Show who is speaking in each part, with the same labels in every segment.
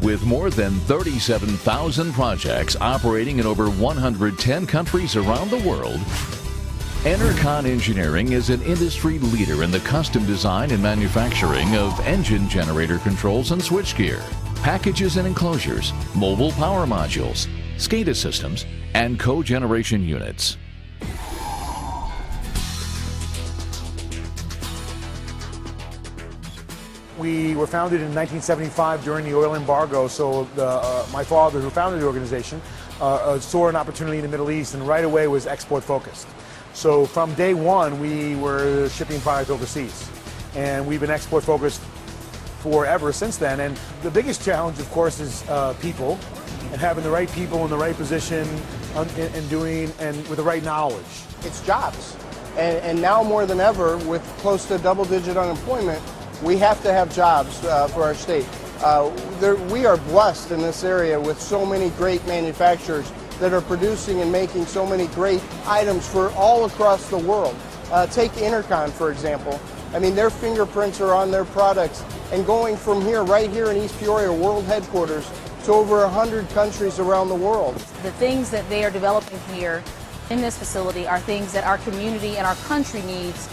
Speaker 1: With more than 37,000 projects operating in over 110 countries around the world, Enercon Engineering is an industry leader in the custom design and manufacturing of engine generator controls and switchgear, packages and enclosures, mobile power modules, SCADA systems, and cogeneration units.
Speaker 2: We were founded in 1975 during the oil embargo, so my father, who founded the organization, saw an opportunity in the Middle East and right away was export focused. So from day one, we were shipping product overseas, and we've been export focused forever since then. And the biggest challenge, of course, is people, and having the right people in the right position and with the right knowledge.
Speaker 3: It's jobs, and now more than ever, with close to double-digit unemployment, we have to have jobs for our state. We are blessed in this area with so many great manufacturers that are producing and making so many great items for all across the world. Take Enercon, for example. I mean, their fingerprints are on their products, and going from here, right here in East Peoria, world headquarters, to over 100 countries around the world.
Speaker 4: The things that they are developing here in this facility are things that our community and our country needs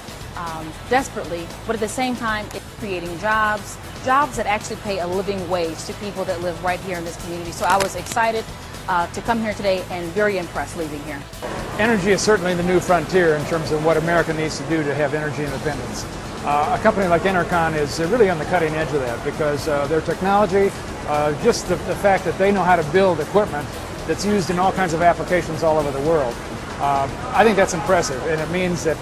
Speaker 4: desperately, but at the same time, it's creating jobs that actually pay a living wage to people that live right here in this community. So I was excited to come here today and very impressed leaving here.
Speaker 5: Energy is certainly the new frontier in terms of what America needs to do to have energy independence. A company like Enercon is really on the cutting edge of that because their technology, just the fact that they know how to build equipment that's used in all kinds of applications all over the world. I think that's impressive, and it means that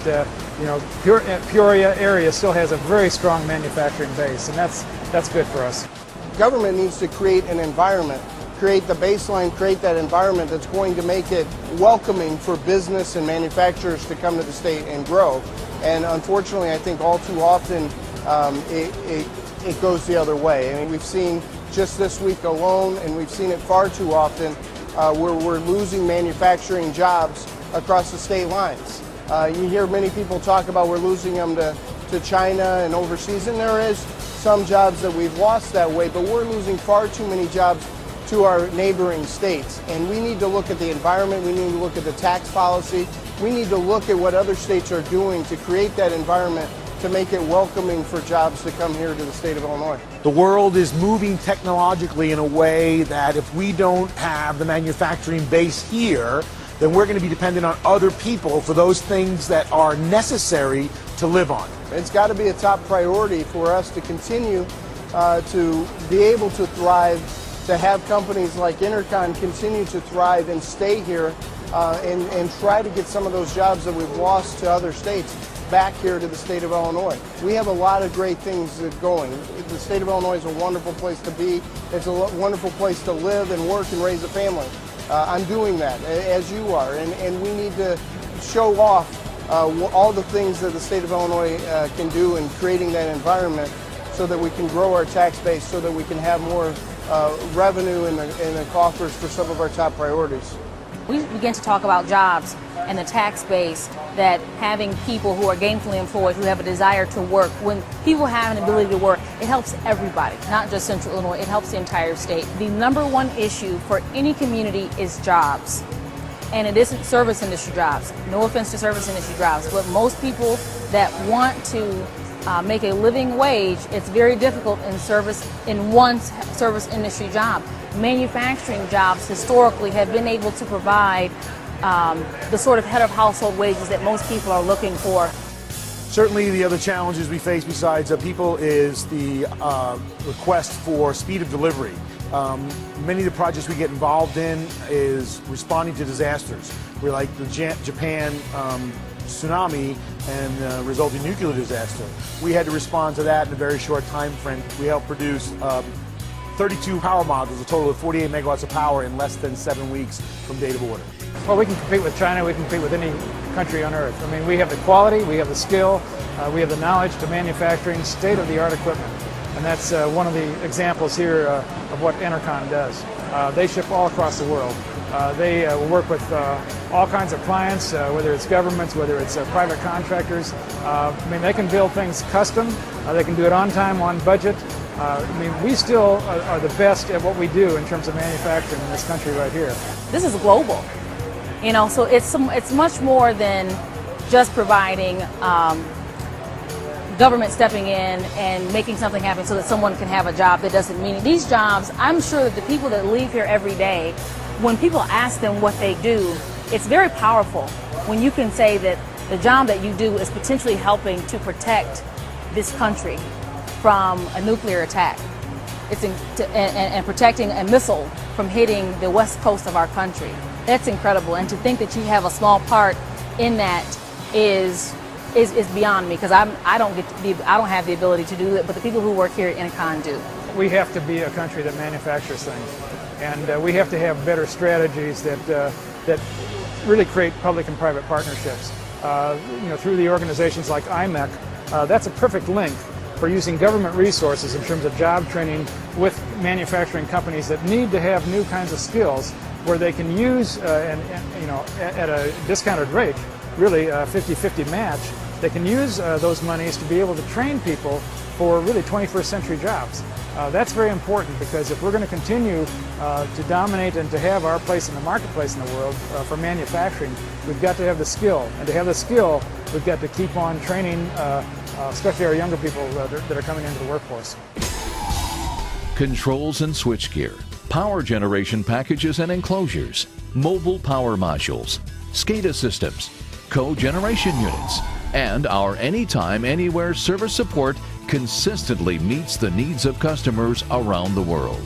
Speaker 5: Peoria area still has a very strong manufacturing base, and that's good for us.
Speaker 3: Government needs to create an environment, create the baseline, create that environment that's going to make it welcoming for business and manufacturers to come to the state and grow. And unfortunately, I think all too often it goes the other way. I mean, we've seen just this week alone, and we've seen it far too often, where we're losing manufacturing jobs across the state lines. You hear many people talk about we're losing them to China and overseas, and there is some jobs that we've lost that way, but we're losing far too many jobs to our neighboring states. And we need to look at the environment, we need to look at the tax policy, we need to look at what other states are doing to create that environment to make it welcoming for jobs to come here to the state of Illinois.
Speaker 2: The world is moving technologically in a way that if we don't have the manufacturing base here, then we're going to be dependent on other people for those things that are necessary to live on.
Speaker 3: It's got to be a top priority for us to continue to be able to thrive, to have companies like Enercon continue to thrive and stay here and try to get some of those jobs that we've lost to other states back here to the state of Illinois. We have a lot of great things going. The state of Illinois is a wonderful place to be. It's a wonderful place to live and work and raise a family. I'm doing that, as you are, and we need to show off all the things that the state of Illinois can do in creating that environment so that we can grow our tax base, so that we can have more revenue in the coffers for some of our top priorities.
Speaker 4: We begin to talk about jobs and the tax base, that having people who are gainfully employed, who have a desire to work, when people have an ability to work, it helps everybody, not just Central Illinois, it helps the entire state. The number one issue for any community is jobs. And it isn't service industry jobs. No offense to service industry jobs, but most people that want to make a living wage, it's very difficult in one service industry job. Manufacturing jobs historically have been able to provide the sort of head of household wages that most people are looking for.
Speaker 2: Certainly the other challenges we face besides people is the request for speed of delivery. Many of the projects we get involved in is responding to disasters. We're like the Japan tsunami and resulting nuclear disaster. We had to respond to that in a very short time frame. We helped produce 32 power modules, a total of 48 megawatts of power in less than 7 weeks from date of order.
Speaker 5: Well, we can compete with China, we can compete with any country on earth. I mean, we have the quality, we have the skill, we have the knowledge to manufacturing state-of-the-art equipment. And that's one of the examples here of what Enercon does. They ship all across the world. They work with all kinds of clients, whether it's governments, whether it's private contractors. I mean, they can build things custom, they can do it on time, on budget, I mean, we still are the best at what we do in terms of manufacturing in this country right here.
Speaker 4: This is global, you know, so it's much more than just providing government stepping in and making something happen so that someone can have a job that doesn't mean it. These jobs, I'm sure that the people that leave here every day, when people ask them what they do, it's very powerful when you can say that the job that you do is potentially helping to protect this country from a nuclear attack. It's and protecting a missile from hitting the west coast of our country. That's incredible. And to think that you have a small part in that is beyond me, because I don't have the ability to do it, but the people who work here at Enercon do.
Speaker 5: We have to be a country that manufactures things, and we have to have better strategies that really create public and private partnerships. You know, through the organizations like IMEC, that's a perfect link for using government resources in terms of job training with manufacturing companies that need to have new kinds of skills, where they can use and you know, at a discounted rate, really 50-50 match, they can use those monies to be able to train people for really 21st century jobs. That's very important, because if we're going to continue to dominate and to have our place in the marketplace in the world for manufacturing, we've got to have the skill. And to have the skill, we've got to keep on training, especially our younger people that are coming into the workforce.
Speaker 1: Controls and switchgear, power generation packages and enclosures, mobile power modules, SCADA systems, cogeneration units, and our anytime, anywhere service support consistently meets the needs of customers around the world.